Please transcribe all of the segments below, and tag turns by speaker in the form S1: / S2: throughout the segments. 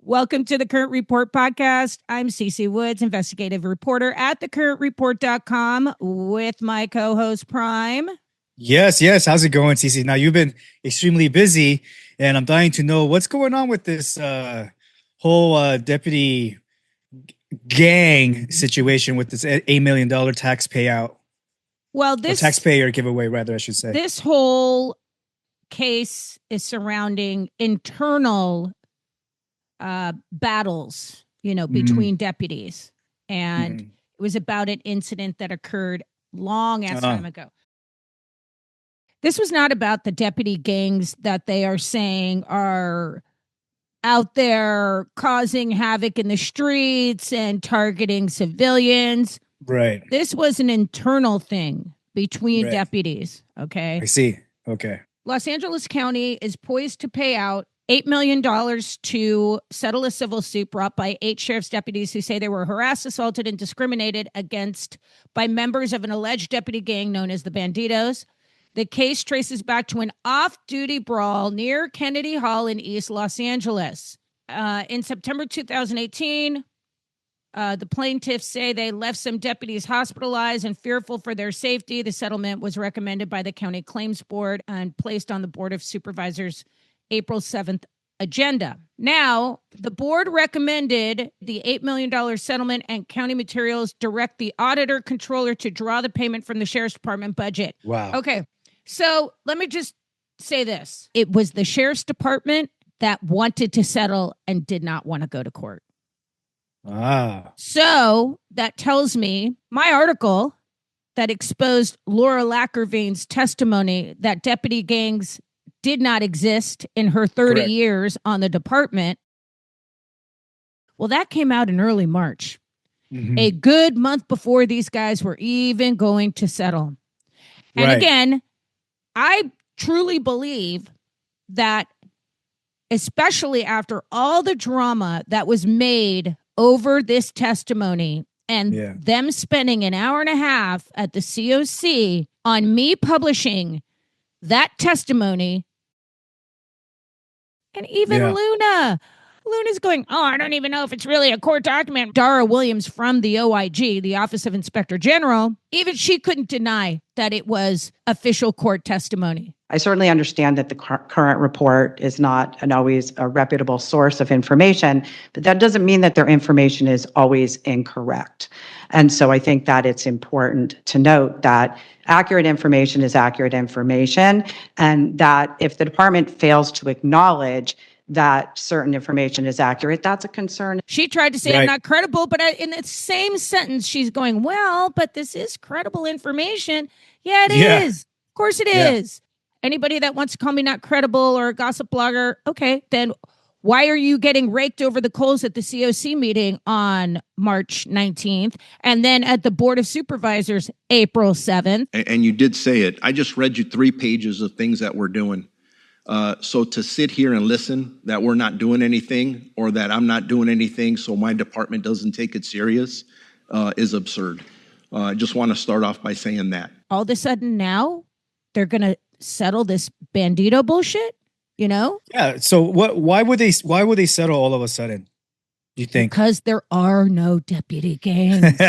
S1: Welcome to the Current Report podcast. I'm Cece Woods, investigative reporter at thecurrentreport.com with my co-host Prime.
S2: Yes. How's it going, Cece? Now, you've been extremely busy, and I'm dying to know what's going on with this whole deputy gang situation with this $8 million tax payout.
S1: Well, this
S2: taxpayer giveaway, rather, I should say.
S1: This whole case is surrounding internal battles, between deputies. And it was about an incident that occurred long ass time ago. This was not about the deputy gangs that they are saying are out there causing havoc in the streets and targeting civilians.
S2: Right.
S1: This was an internal thing between deputies. Okay.
S2: I see. Okay.
S1: Los Angeles County is poised to pay out $8 million to settle a civil suit brought by 8 sheriff's deputies who say they were harassed, assaulted, and discriminated against by members of an alleged deputy gang known as the Banditos. The case traces back to an off-duty brawl near Kennedy Hall in East Los Angeles. In September 2018, the plaintiffs say they left some deputies hospitalized and fearful for their safety. The settlement was recommended by the County Claims Board and placed on the Board of Supervisors' April 7th agenda. Now, the board recommended the $8 million settlement, and county materials direct the auditor controller to draw the payment from the sheriff's department budget.
S2: Wow.
S1: Okay. So let me just say this. It was the sheriff's department that wanted to settle and did not want to go to court. So that tells me my article that exposed Laura Lackervain's testimony that deputy gangs did not exist in her 30 years on the department. Well, that came out in early March, a good month before these guys were even going to settle. And again, I truly believe that, especially after all the drama that was made over this testimony and them spending an hour and a half at the COC on me publishing that testimony. And even Luna's going, I don't even know if it's really a court document. Dara Williams from the OIG, the Office of Inspector General, even she couldn't deny that it was official court testimony.
S3: I certainly understand that the current report is not always a reputable source of information, but that doesn't mean that their information is always incorrect. And so I think that it's important to note that accurate information is accurate information, and that if the department fails to acknowledge that certain information is accurate, that's a concern.
S1: She tried to say I'm not credible, but in the same sentence, she's going, well, but this is credible information. Yeah, it is. Of course it is. Anybody that wants to call me not credible or a gossip blogger, okay, then why are you getting raked over the coals at the COC meeting on March 19th and then at the Board of Supervisors April 7th?
S4: And you did say it. I just read you 3 pages of things that we're doing. So to sit here and listen that we're not doing anything or that I'm not doing anything so my department doesn't take it serious is absurd. I just want to start off by saying that.
S1: All of a sudden now they're going to settle this bandito bullshit,
S2: Yeah. So why would they settle all of a sudden? Do you think?
S1: Because there are no deputy gangs.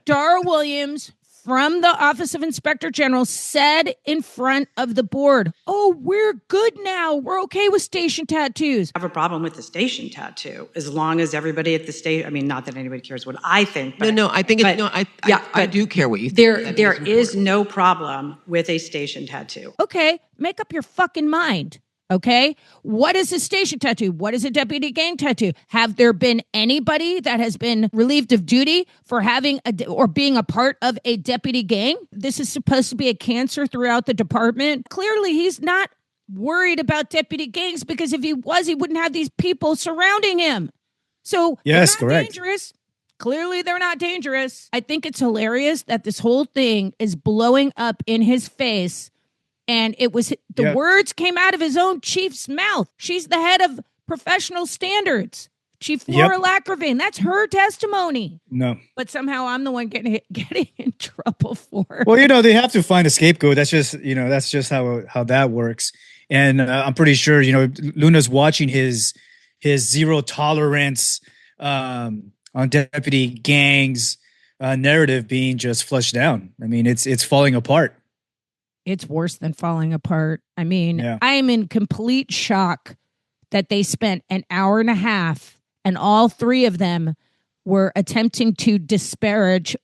S1: Dara Williams from the Office of Inspector General said in front of the board, we're good now. We're okay with station tattoos.
S3: I have a problem with the station tattoo as long as everybody at the state, not that anybody cares what I think. But,
S5: I think I do care what you think.
S3: There is no problem with a station tattoo.
S1: Okay, make up your fucking mind. Okay. What is a station tattoo? What is a deputy gang tattoo? Have there been anybody that has been relieved of duty for having or being a part of a deputy gang? This is supposed to be a cancer throughout the department. Clearly, he's not worried about deputy gangs, because if he was, he wouldn't have these people surrounding him. So
S2: yes,
S1: they're not
S2: correct.
S1: dangerous. Clearly, they're not dangerous. I think it's hilarious that this whole thing is blowing up in his face. And it was the words came out of his own chief's mouth. She's the head of professional standards, Chief Laura Lacravine. That's her testimony.
S2: No,
S1: but somehow I'm the one getting in trouble for it.
S2: Well, they have to find a scapegoat. That's just how that works. And I'm pretty sure Luna's watching his zero tolerance on deputy gangs narrative being just flushed down. I mean, it's falling apart.
S1: It's worse than falling apart. I mean, I am in complete shock that they spent an hour and a half and all three of them were attempting to disparage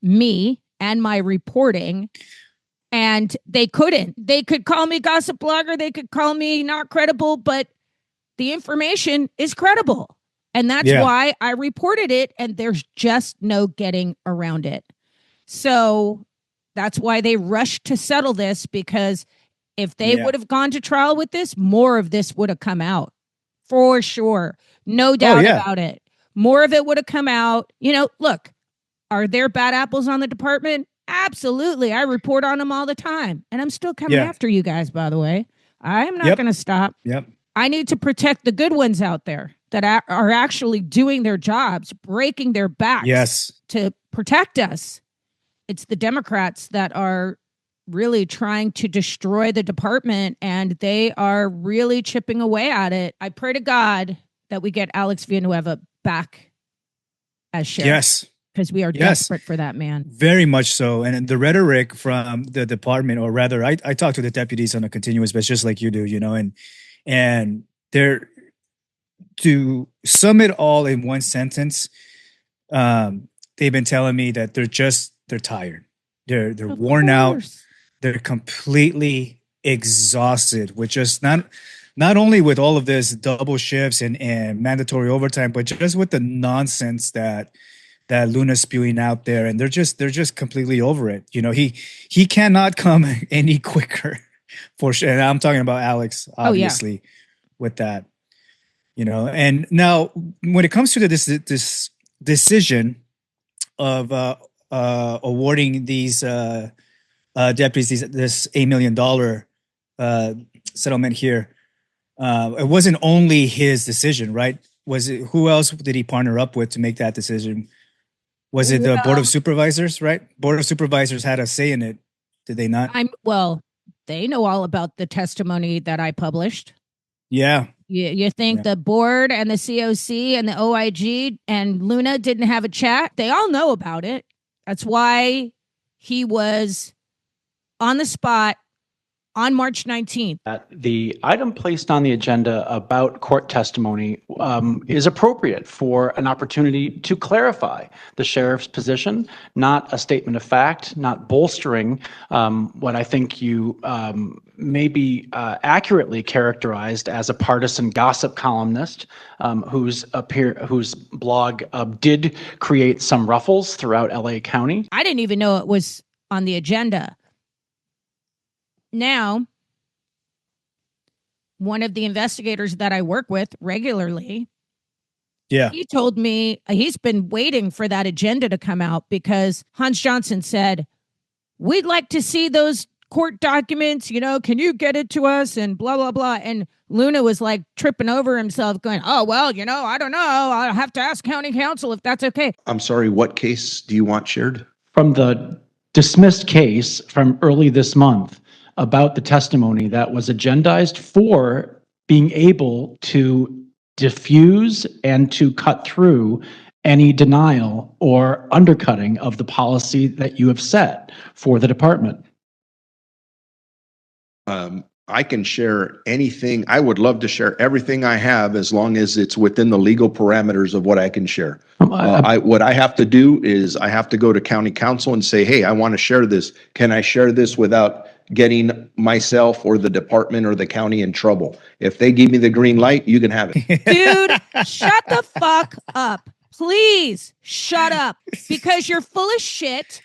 S1: me and my reporting. And they couldn't. They could call me gossip blogger. They could call me not credible, but the information is credible. And that's why I reported it. And there's just no getting around it. So that's why they rushed to settle this, because if they would have gone to trial with this, more of this would have come out for sure. No doubt about it. More of it would have come out. Look, are there bad apples on the department? Absolutely. I report on them all the time. And I'm still coming after you guys, by the way. I'm not going to stop.
S2: Yep.
S1: I need to protect the good ones out there that are actually doing their jobs, breaking their backs to protect us. It's the Democrats that are really trying to destroy the department, and they are really chipping away at it. I pray to God that we get Alex Villanueva back as sheriff.
S2: Yes.
S1: Because we are desperate for that man.
S2: Very much so. And the from the department, or rather, I talk to the deputies on a continuous basis, just like you do, and they're, to sum it all in one sentence, they've been telling me that they're tired. They're worn out. They're completely exhausted with just not only with all of this double shifts and mandatory overtime, but just with the nonsense that Luna's spewing out there. And they're just completely over it. He cannot come any quicker for sure. And I'm talking about Alex, obviously, with that, and now when it comes to this decision of awarding these deputies this $8 million settlement here, it wasn't only his decision, right? Who else did he partner up with to make that decision? Was it the Board of Supervisors, right? Board of Supervisors had a say in it, did they not?
S1: They know all about the testimony that I published.
S2: Yeah.
S1: You think the board and the COC and the OIG and Luna didn't have a chat? They all know about it. That's why he was on the spot on March 19th.
S6: The item placed on the agenda about court testimony is appropriate for an opportunity to clarify the sheriff's position, not a statement of fact, not bolstering what I think you maybe accurately characterized as a partisan gossip columnist whose blog did create some ruffles throughout LA County.
S1: I didn't even know it was on the agenda. Now, one of the investigators that I work with regularly, he told me he's been waiting for that agenda to come out because Hans Johnson said, we'd like to see those court documents, can you get it to us, and blah, blah, blah. And Luna was like tripping over himself going, oh, well, I don't know. I'll have to ask county counsel if that's okay.
S4: I'm sorry, what case do you want shared?
S6: From the dismissed case from early this month about the testimony that was agendized for being able to diffuse and to cut through any denial or undercutting of the policy that you have set for the department.
S4: I can share anything. I would love to share everything I have as long as it's within the legal parameters of what I can share. What I have to do is I have to go to county council and say, hey, I want to share this. Can I share this without getting myself or the department or the county in trouble. If they give me the green light, you can have it.
S1: Dude, shut the fuck up. Please shut up because you're full of shit.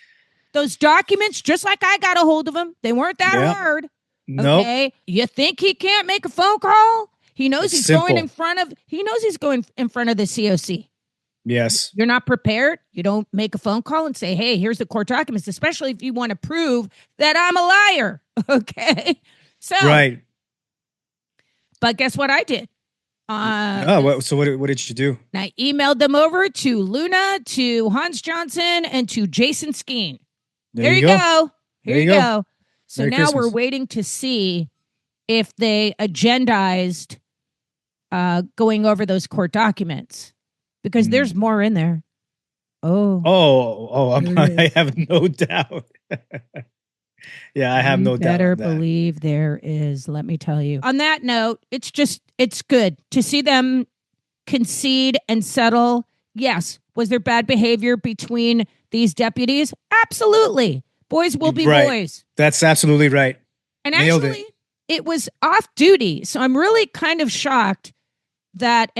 S1: Those documents, just like I got a hold of them, they weren't that hard.
S2: Nope.
S1: Okay. You think he can't make a phone call? He knows
S2: It's
S1: he's
S2: simple.
S1: going in front of the COC.
S2: Yes.
S1: You're not prepared. You don't make a phone call and say, hey, here's the court documents, especially if you want to prove that I'm a liar. Okay. So,
S2: Right.
S1: but guess what I did?
S2: So what did you do?
S1: I emailed them over to Luna, to Hans Johnson, and to Jason Skeen. There you go. Here you go. So
S2: Merry
S1: now
S2: Christmas.
S1: we're waiting to see if they agendized going over those court documents because there's more in there.
S2: I have no doubt. Yeah, I have no doubt.
S1: Better believe there is, let me tell you. On that note, it's good to see them concede and settle. Yes. Was there bad behavior between these deputies? Absolutely. Boys will be boys.
S2: That's absolutely right.
S1: And
S2: Nailed
S1: actually, it was off duty. So I'm really kind of shocked that,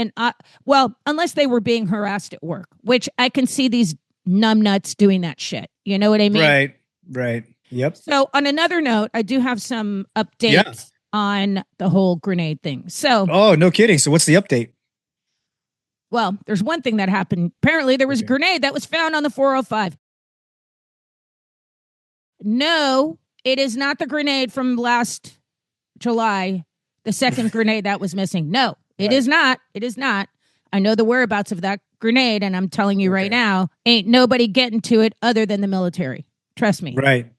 S1: unless they were being harassed at work, which I can see these numbnuts doing that shit. You know what I mean?
S2: Right. Yep.
S1: So on another note, I do have some updates on the whole grenade thing. So,
S2: oh, no kidding. So what's the update?
S1: Well, there's one thing that happened. Apparently there was a grenade that was found on the 405. No, it is not the grenade from last July, the second grenade that was missing. No, it is not. It is not. I know the whereabouts of that grenade, and I'm telling you right now, ain't nobody getting to it other than the military. Trust me.
S2: Right.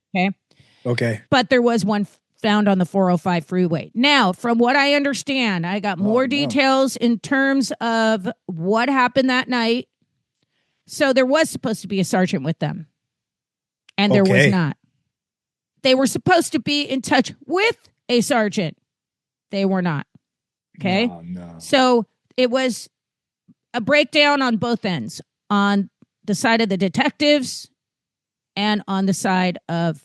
S1: Okay. But there was one found on the 405 freeway. Now, from what I understand, I got more details in terms of what happened that night. So there was supposed to be a sergeant with them, and there was not. They were supposed to be in touch with a sergeant. They were not. Okay.
S2: No.
S1: So it was a breakdown on both ends, on the side of the detectives and on the side of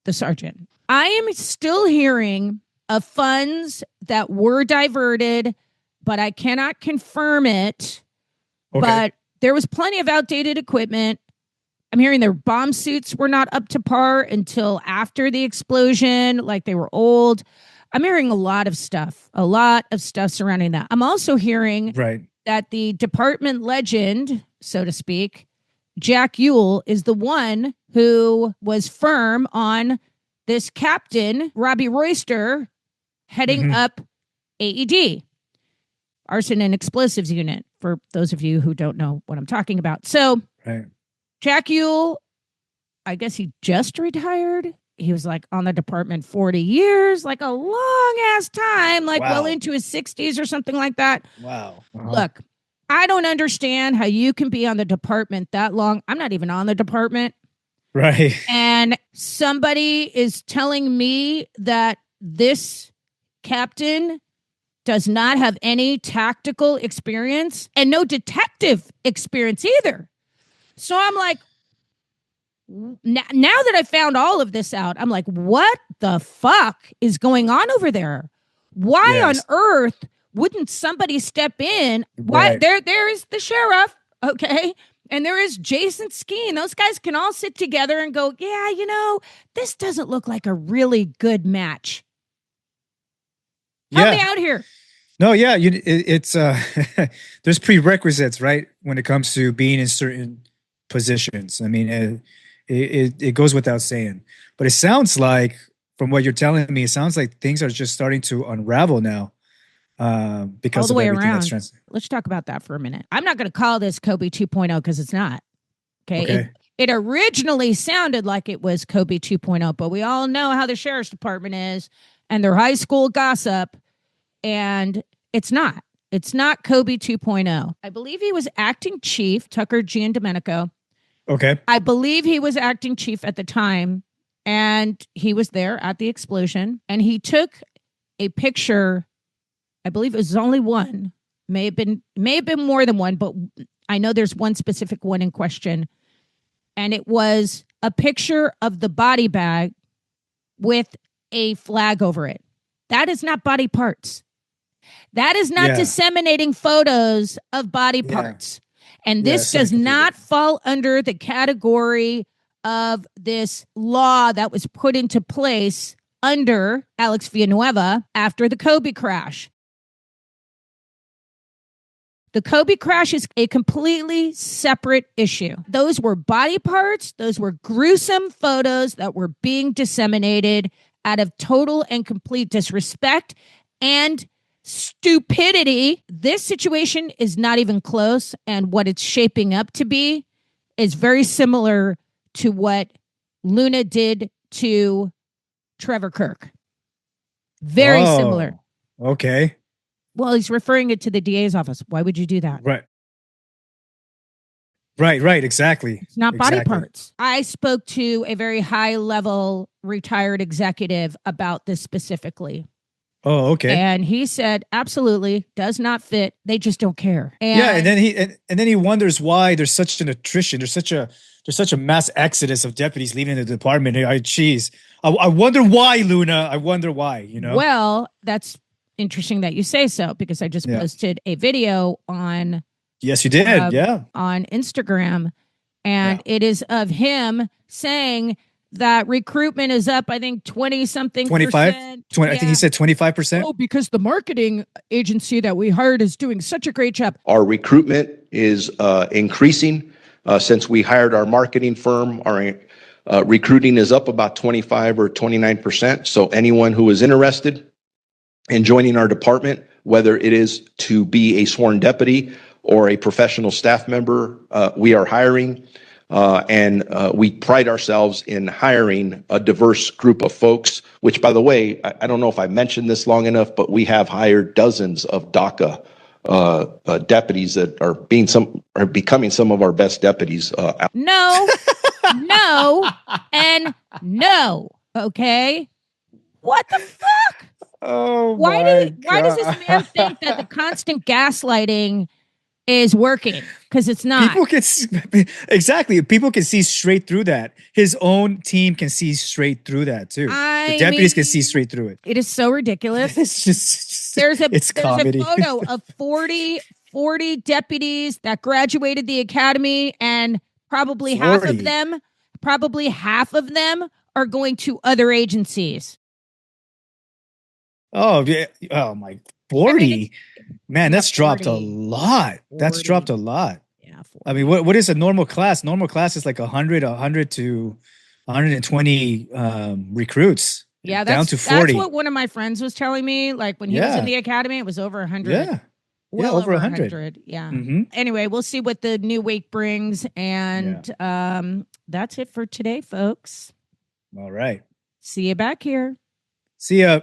S1: the sergeant. I am still hearing of funds that were diverted, but I cannot confirm it.
S2: Okay.
S1: But there was plenty of outdated equipment. I'm hearing their bomb suits were not up to par until after the explosion, like they were old. I'm hearing a lot of stuff surrounding that. I'm also hearing that the department legend, so to speak, Jack Ewell, is the one who was firm on this captain, Robbie Royster, heading up AED, Arson and Explosives Unit, for those of you who don't know what I'm talking about. So Jack Ewell, I guess he just retired. He was like on the department 40 years, like a long ass time, like well into his 60s or something like that.
S2: Wow.
S1: Look, I don't understand how you can be on the department that long. I'm not even on the department.
S2: Right.
S1: And somebody is telling me that this captain does not have any tactical experience and no detective experience either. So I'm like, now that I found all of this out, I'm like, what the fuck is going on over there? Why on earth wouldn't somebody step in? Why there is the sheriff, okay? And there is Jason Skeen. Those guys can all sit together and go, yeah, this doesn't look like a really good match. Help me out here.
S2: No, it's there's prerequisites, right? When it comes to being in certain positions. I mean, it goes without saying, but it sounds like, from what you're telling me, it sounds like things are just starting to unravel now. Because
S1: all the way
S2: everything
S1: around. Let's talk about that for a minute. I'm not going to call this Kobe 2.0 because it's not. Okay. It originally sounded like it was Kobe 2.0, but we all know how the sheriff's department is and their high school gossip. And it's not. It's not Kobe 2.0. I believe he was acting chief, Tucker Giandomenico.
S2: Okay.
S1: I believe he was acting chief at the time, and he was there at the explosion, and he took a picture. I believe it was only one. May have been more than one, but I know there's one specific one in question. And it was a picture of the body bag with a flag over it. That is not body parts. That is not disseminating photos of body parts. And this does not fall under the category of this law that was put into place under Alex Villanueva after the Kobe crash. The Kobe crash is a completely separate issue. Those were body parts. Those were gruesome photos that were being disseminated out of total and complete disrespect and stupidity. This situation is not even close. And what it's shaping up to be is very similar to what Luna did to Trevor Kirk. Very similar.
S2: Okay.
S1: Well, he's referring it to the DA's office. Why would you do that?
S2: Right. Exactly.
S1: It's not body parts. I spoke to a very high level retired executive about this specifically.
S2: Oh, okay.
S1: And he said, absolutely, does not fit. They just don't care.
S2: And then he wonders why there's such an attrition. There's such a mass exodus of deputies leaving the department. I wonder why, Luna. I wonder why. You know.
S1: Well, that's interesting that you say so, because I just posted a video on.
S2: Yes, you did.
S1: On Instagram, and it is of him saying that recruitment is up, I think 20-something
S2: 25?
S1: percent.
S2: 20, I think he said 25%.
S1: Oh, because the marketing agency that we hired is doing such a great job.
S7: Our recruitment is increasing since we hired our marketing firm. Our recruiting is up about 25 or 29%. So anyone who is interested in joining our department, whether it is to be a sworn deputy or a professional staff member, we are hiring. And we pride ourselves in hiring a diverse group of folks, which, by the way, I don't know if I mentioned this long enough, but we have hired dozens of DACA deputies that are becoming some of our best deputies.
S1: No, and no. Okay. What the fuck?
S2: Oh,
S1: why does this man think that the constant gaslighting is working? Because it's not.
S2: People can see straight through that. His own team can see straight through that too. The deputies can see straight through it.
S1: It is so ridiculous.
S2: It's just
S1: there's a
S2: comedy.
S1: photo of 40 deputies that graduated the academy, and probably half of them are going to other agencies.
S2: Oh yeah. Oh my 40. Man, that's dropped a lot. 40. That's dropped a lot.
S1: Yeah. 40.
S2: I mean, what is a normal class? Normal class is like 100 to 120 recruits.
S1: Yeah,
S2: down to 40.
S1: That's what one of my friends was telling me. Like when he was in the academy, it was over 100.
S2: Yeah.
S1: Well,
S2: over 100.
S1: Yeah.
S2: Mm-hmm.
S1: Anyway, we'll see what the new week brings. And that's it for today, folks.
S2: All right.
S1: See you back here.
S2: See ya.